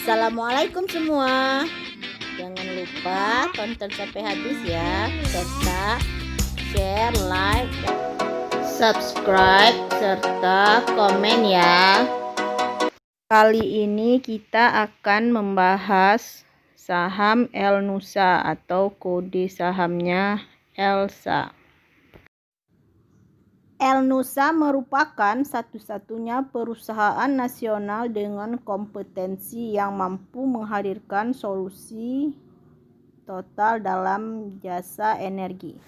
Assalamualaikum semua. Jangan lupa tonton sampai habis ya, serta share, like, subscribe, serta komen ya. Kali ini kita akan membahas saham Elnusa atau kode sahamnya ELSA. Elnusa merupakan satu-satunya perusahaan nasional dengan kompetensi yang mampu menghadirkan solusi total dalam jasa energi.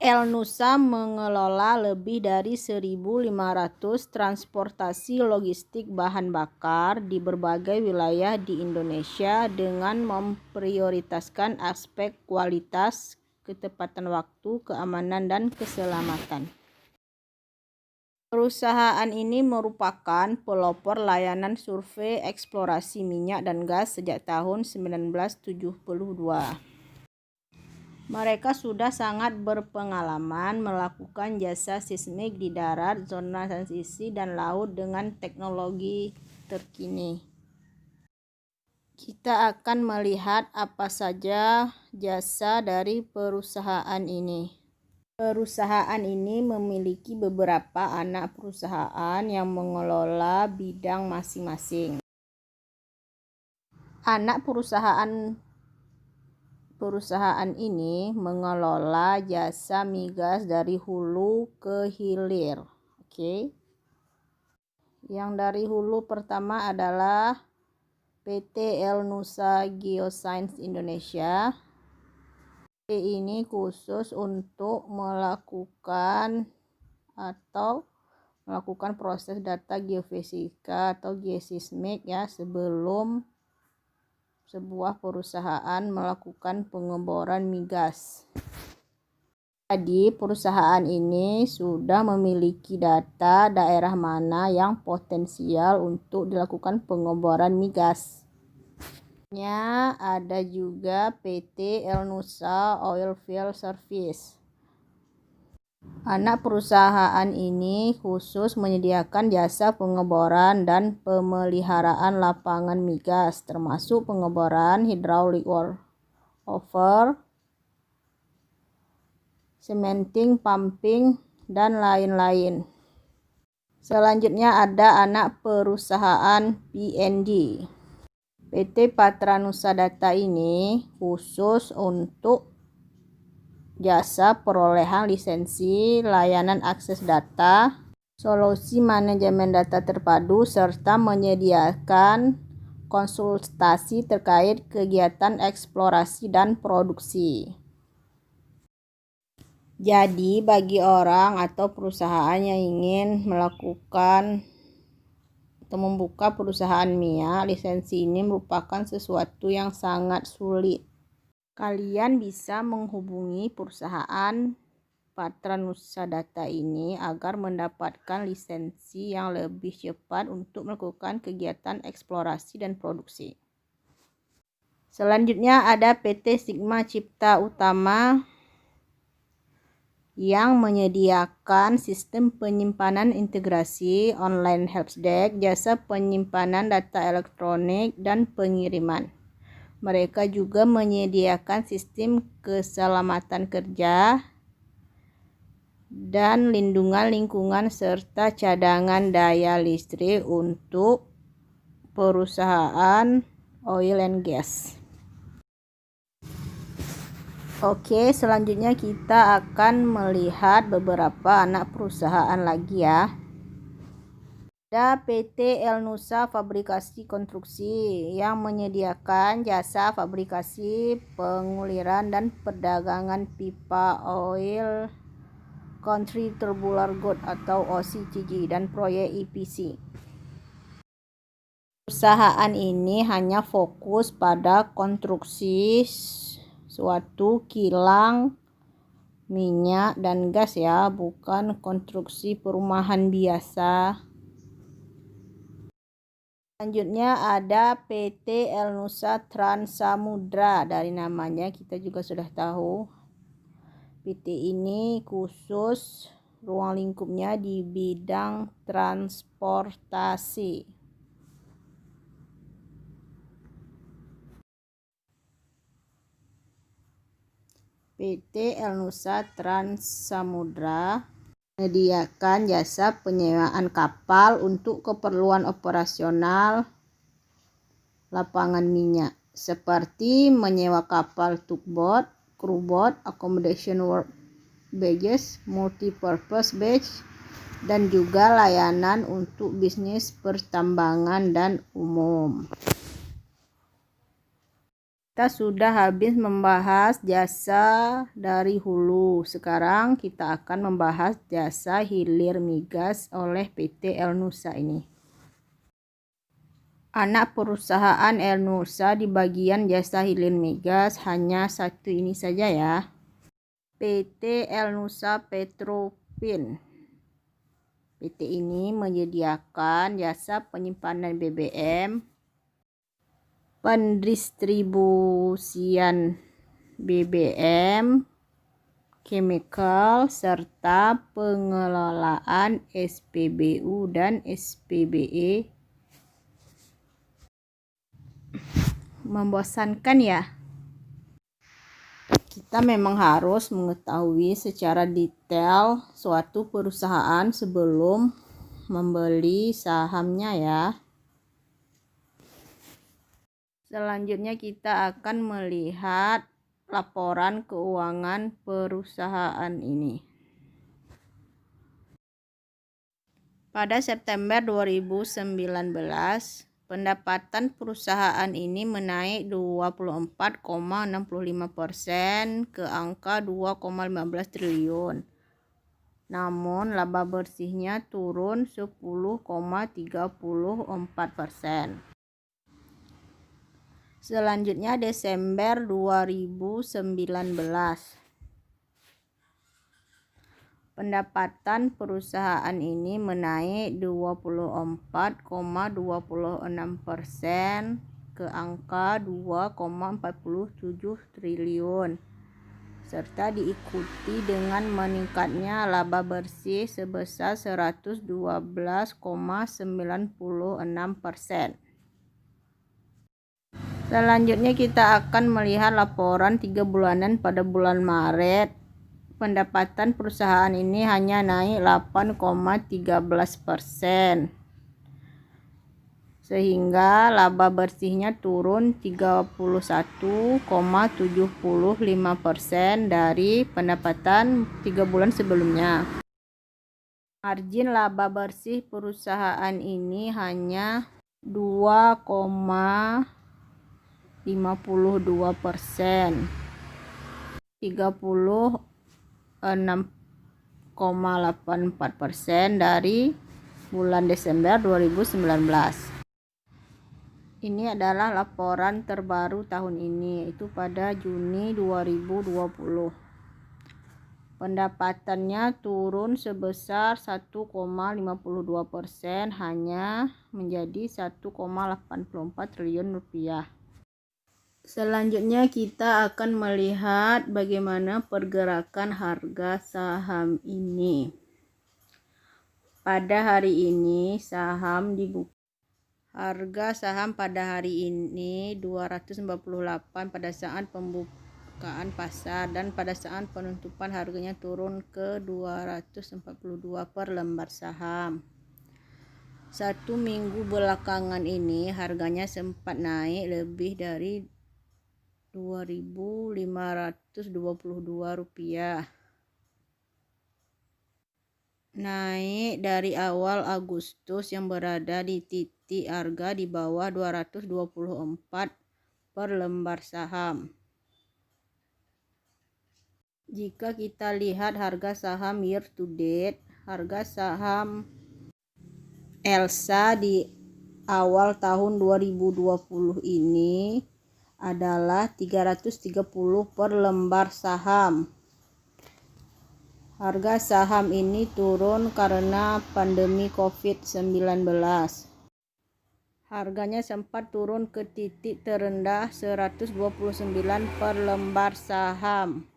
Elnusa mengelola lebih dari 1.500 transportasi logistik bahan bakar di berbagai wilayah di Indonesia dengan memprioritaskan aspek kualitas, ketepatan waktu, keamanan, dan keselamatan. Perusahaan ini merupakan pelopor layanan survei eksplorasi minyak dan gas sejak tahun 1972. Mereka sudah sangat berpengalaman melakukan jasa seismik di darat, zona transisi, dan laut dengan teknologi terkini. Kita akan melihat apa saja jasa dari perusahaan ini. Perusahaan ini memiliki beberapa anak perusahaan yang mengelola bidang masing-masing. Anak perusahaan ini mengelola jasa migas dari hulu ke hilir. Oke. Yang dari hulu pertama adalah PT Elnusa Geoscience Indonesia. PT ini khusus untuk melakukan proses data geofisika atau geosismik ya sebelum sebuah perusahaan melakukan pengeboran migas. Jadi perusahaan ini sudah memiliki data daerah mana yang potensial untuk dilakukan pengeboran migas. Ada juga PT Elnusa Oilfield Service. Anak perusahaan ini khusus menyediakan jasa pengeboran dan pemeliharaan lapangan migas, termasuk pengeboran hydraulic workover, cementing, pumping, dan lain-lain. Selanjutnya ada anak perusahaan PND. PT Patranusa Data ini khusus untuk jasa perolehan lisensi, layanan akses data, solusi manajemen data terpadu, serta menyediakan konsultasi terkait kegiatan eksplorasi dan produksi. Jadi bagi orang atau perusahaan yang ingin melakukan atau membuka perusahaan minyak, lisensi ini merupakan sesuatu yang sangat sulit. Kalian bisa menghubungi perusahaan Patranusa Data ini agar mendapatkan lisensi yang lebih cepat untuk melakukan kegiatan eksplorasi dan produksi. Selanjutnya ada PT Sigma Cipta Utama yang menyediakan sistem penyimpanan integrasi, online helpdesk, jasa penyimpanan data elektronik, dan pengiriman. Mereka juga menyediakan sistem keselamatan kerja dan lindungan lingkungan serta cadangan daya listrik untuk perusahaan oil and gas. Oke, selanjutnya kita akan melihat beberapa anak perusahaan lagi ya. Ada PT Elnusa Fabrikasi Konstruksi yang menyediakan jasa fabrikasi, penguliran, dan perdagangan pipa oil country tubular goods atau OCTG dan proyek EPC. Perusahaan ini hanya fokus pada konstruksi suatu kilang minyak dan gas ya, bukan konstruksi perumahan biasa. Selanjutnya ada PT Elnusa Trans Samudra. Dari namanya kita juga sudah tahu PT ini khusus ruang lingkupnya di bidang transportasi. PT El Nusa Trans Samudra menyediakan jasa penyewaan kapal untuk keperluan operasional lapangan minyak, seperti menyewa kapal tugboat, crewboat, accommodation work barges, multipurpose barge, dan juga layanan untuk bisnis pertambangan dan umum. Kita sudah habis membahas jasa dari hulu. Sekarang kita akan membahas jasa hilir migas oleh PT El Nusa ini. Anak perusahaan El Nusa di bagian jasa hilir migas hanya satu ini saja ya. PT El Nusa Petropin. PT ini menyediakan jasa penyimpanan BBM, pendistribusian BBM, chemical, serta pengelolaan SPBU dan SPBE. Membosankan ya? Kita memang harus mengetahui secara detail suatu perusahaan sebelum membeli sahamnya ya. Selanjutnya kita akan melihat laporan keuangan perusahaan ini. Pada September 2019, pendapatan perusahaan ini menaik 24,65% ke angka 2,15 triliun. Namun laba bersihnya turun 10,34%. Selanjutnya Desember 2019. Pendapatan perusahaan ini menaik 24,26% ke angka 2,47 triliun. Serta diikuti dengan meningkatnya laba bersih sebesar 112,96%. Selanjutnya kita akan melihat laporan 3 bulanan pada bulan Maret. Pendapatan perusahaan ini hanya naik 8,13%. Sehingga laba bersihnya turun 31,75% dari pendapatan 3 bulan sebelumnya. Margin laba bersih perusahaan ini hanya 2,52%, 36,84% dari bulan Desember 2019. Ini adalah laporan terbaru tahun ini, yaitu pada Juni 2020. Pendapatannya turun sebesar 1,52%, hanya menjadi 1,84 triliun rupiah. Selanjutnya kita akan melihat bagaimana pergerakan harga saham ini. Pada hari ini saham dibuka. Harga saham pada hari ini 248 pada saat pembukaan pasar, dan pada saat penutupan harganya turun ke 242 per lembar saham. 1 minggu belakangan ini harganya sempat naik lebih dari Rp2.522. Naik dari awal Agustus yang berada di titik harga di bawah 224 per lembar saham. Jika kita lihat harga saham year to date, harga saham Elsa di awal tahun 2020 ini adalah 330 per lembar saham. Harga saham ini turun karena pandemi COVID-19. Harganya sempat turun ke titik terendah 129 per lembar saham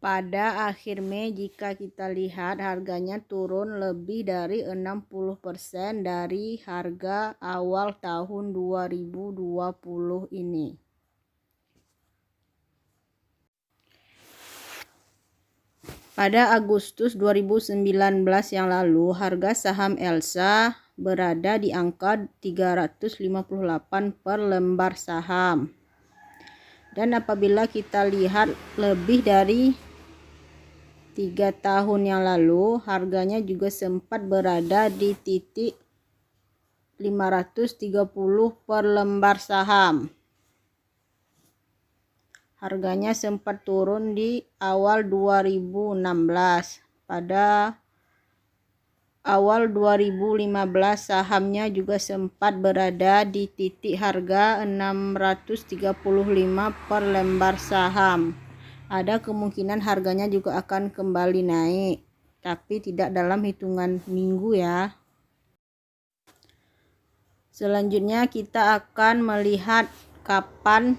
Pada akhir Mei jika kita lihat harganya turun lebih dari 60% dari harga awal tahun 2020 ini. Pada Agustus 2019 yang lalu, harga saham Elsa berada di angka 358 per lembar saham. Dan apabila kita lihat lebih dari 3 tahun yang lalu, harganya juga sempat berada di titik 530 per lembar saham. Harganya sempat turun di awal 2016. Pada awal 2015 sahamnya juga sempat berada di titik harga 635 per lembar saham. Ada kemungkinan harganya juga akan kembali naik, tapi tidak dalam hitungan minggu ya. Selanjutnya kita akan melihat kapan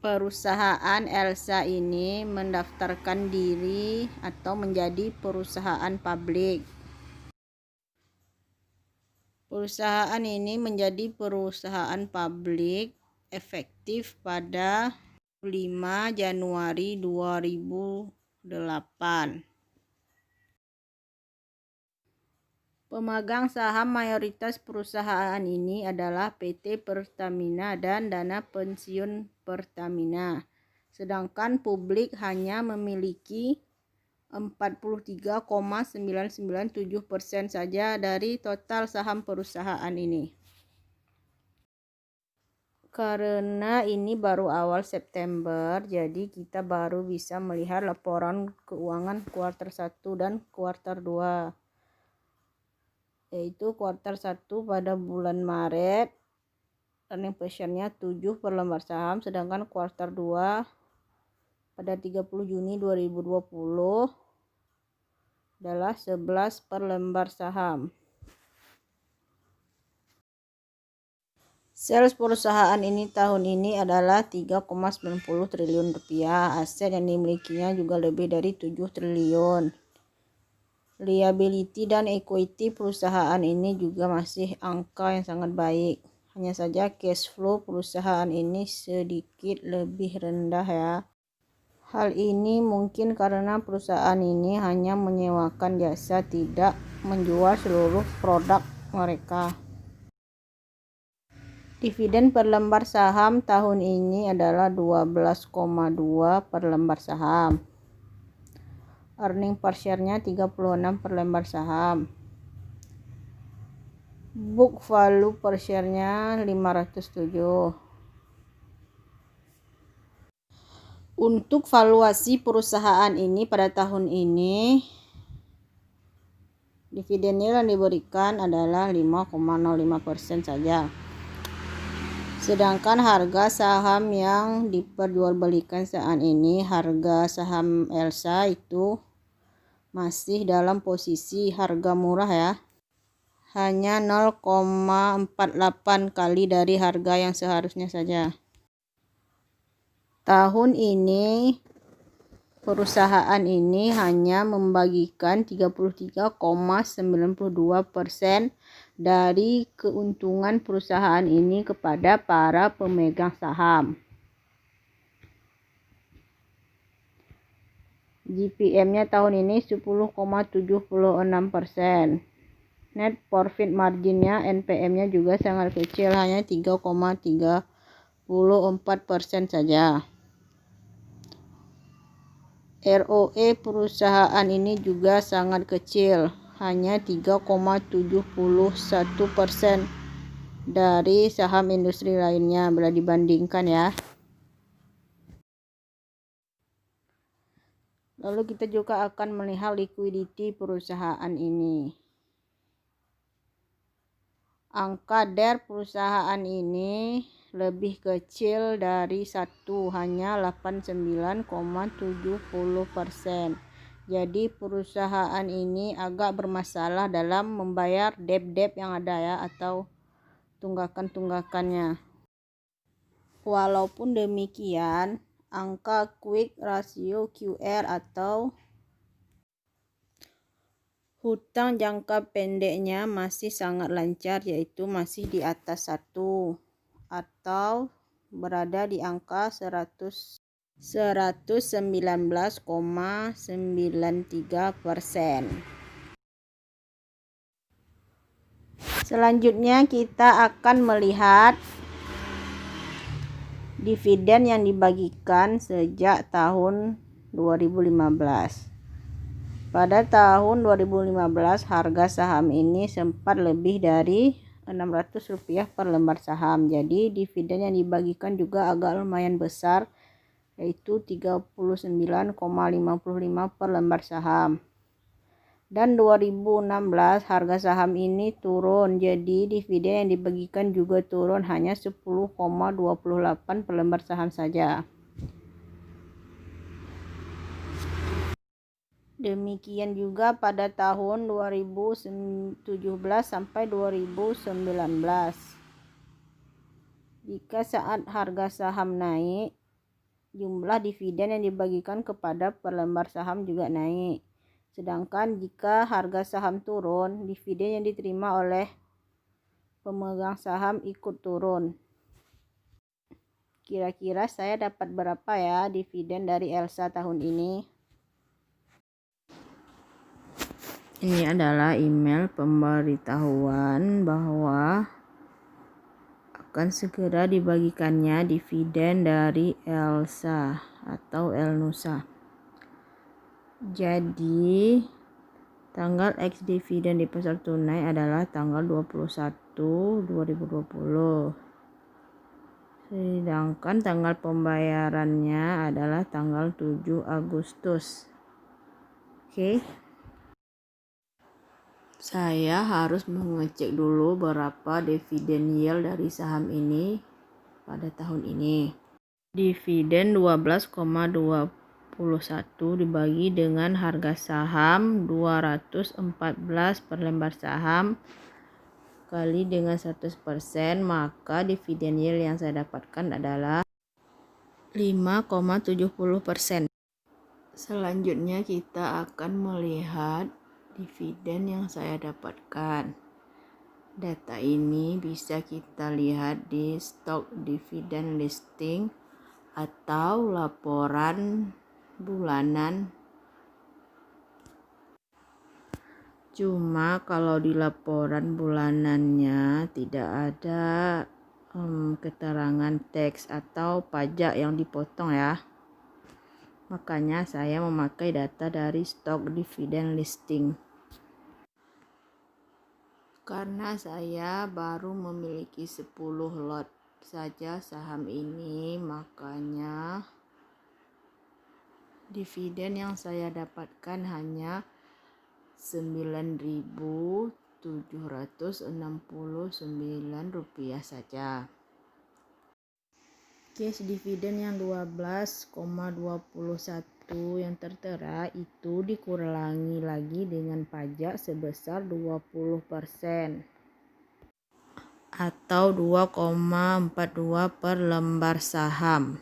perusahaan Elsa ini mendaftarkan diri atau menjadi perusahaan publik. Perusahaan ini menjadi perusahaan publik efektif pada 5 Januari 2008. Pemegang saham mayoritas perusahaan ini adalah PT Pertamina dan Dana Pensiun Pertamina. Sedangkan publik hanya memiliki 43,997% saja dari total saham perusahaan ini. Karena ini baru awal September, jadi kita baru bisa melihat laporan keuangan kuartal 1 dan kuartal 2. Yaitu kuartal 1 pada bulan Maret earning per share-nya 7 per lembar saham, sedangkan kuartal 2 pada 30 Juni 2020 adalah 11 per lembar saham. Sales perusahaan ini tahun ini adalah 3,90 triliun rupiah. Aset yang dimilikinya juga lebih dari 7 triliun. Liability dan equity perusahaan ini juga masih angka yang sangat baik. Hanya saja cash flow perusahaan ini sedikit lebih rendah ya. Hal ini mungkin karena perusahaan ini hanya menyewakan jasa, tidak menjual seluruh produk mereka. Dividen per lembar saham tahun ini adalah 12,2 per lembar saham. Earning per share-nya 36 per lembar saham. Book value per share-nya 507. Untuk valuasi perusahaan ini pada tahun ini, dividen yang diberikan adalah 5,05% saja. Sedangkan harga saham yang diperjualbelikan saat ini, harga saham Elsa itu masih dalam posisi harga murah ya. Hanya 0,48 kali dari harga yang seharusnya saja. Tahun ini perusahaan ini hanya membagikan 33,92% dari keuntungan perusahaan ini kepada para pemegang saham. GPM-nya tahun ini 10,76%. Net profit margin-nya, NPM-nya juga sangat kecil, hanya 3,34% saja. ROE perusahaan ini juga sangat kecil, hanya 3,71% dari saham industri lainnya bila dibandingkan ya. Lalu kita juga akan melihat liquidity perusahaan ini. Angka DER perusahaan ini lebih kecil dari 1, hanya 89,70%. Jadi perusahaan ini agak bermasalah dalam membayar debt yang ada ya, atau tunggakan-tunggakannya. Walaupun demikian, angka quick ratio QR atau hutang jangka pendeknya masih sangat lancar, yaitu masih di atas 1 atau berada di angka 119,93%. Selanjutnya kita akan melihat dividen yang dibagikan sejak tahun 2015. Pada tahun 2015 harga saham ini sempat lebih dari Rp600 per lembar saham. Jadi dividen yang dibagikan juga agak lumayan besar, yaitu 39,55 per lembar saham. Dan 2016 harga saham ini turun, jadi dividen yang dibagikan juga turun hanya 10,28 per lembar saham saja. Demikian juga pada tahun 2017 sampai 2019. Jika saat harga saham naik, jumlah dividen yang dibagikan kepada per lembar saham juga naik. Sedangkan jika harga saham turun, dividen yang diterima oleh pemegang saham ikut turun. Kira-kira saya dapat berapa ya dividen dari Elsa tahun ini? Ini adalah email pemberitahuan bahwa akan segera dibagikannya dividen dari Elsa atau Elnusa. Jadi tanggal X dividen di pasar tunai adalah tanggal 21/2020. Sedangkan tanggal pembayarannya adalah tanggal 7 Agustus. Oke. Saya harus mengecek dulu berapa dividen yield dari saham ini pada tahun ini. Dividen 12,21 dibagi dengan harga saham 214 per lembar saham kali dengan 100%, maka dividen yield yang saya dapatkan adalah 5,70%. Selanjutnya kita akan melihat dividen yang saya dapatkan. Data ini bisa kita lihat di Stock Dividend Listing atau laporan bulanan. Cuma kalau di laporan bulanannya tidak ada keterangan teks atau pajak yang dipotong ya. Makanya saya memakai data dari Stock Dividend Listing. Karena saya baru memiliki 10 lot saja saham ini, makanya dividen yang saya dapatkan hanya Rp9.769 saja. Cash dividen yang 12,21 yang tertera itu dikurangi lagi dengan pajak sebesar 20% atau 2,42 per lembar saham.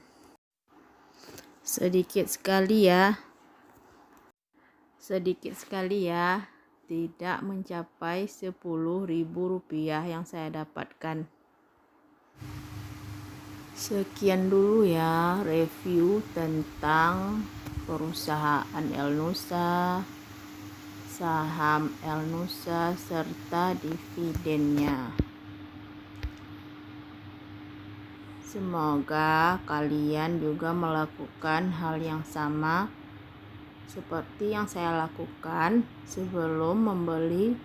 Sedikit sekali ya, tidak mencapai Rp10.000 yang saya dapatkan. Sekian dulu ya review tentang perusahaan Elnusa, saham Elnusa, serta dividennya. Semoga kalian juga melakukan hal yang sama seperti yang saya lakukan sebelum membeli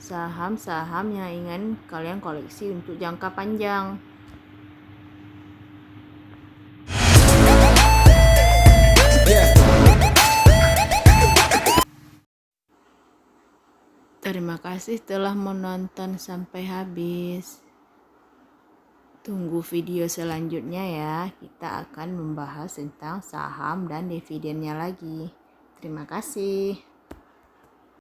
saham-saham yang ingin kalian koleksi untuk jangka panjang. Terima kasih telah menonton sampai habis. Tunggu video selanjutnya ya. Kita akan membahas tentang saham dan dividennya lagi. Terima kasih.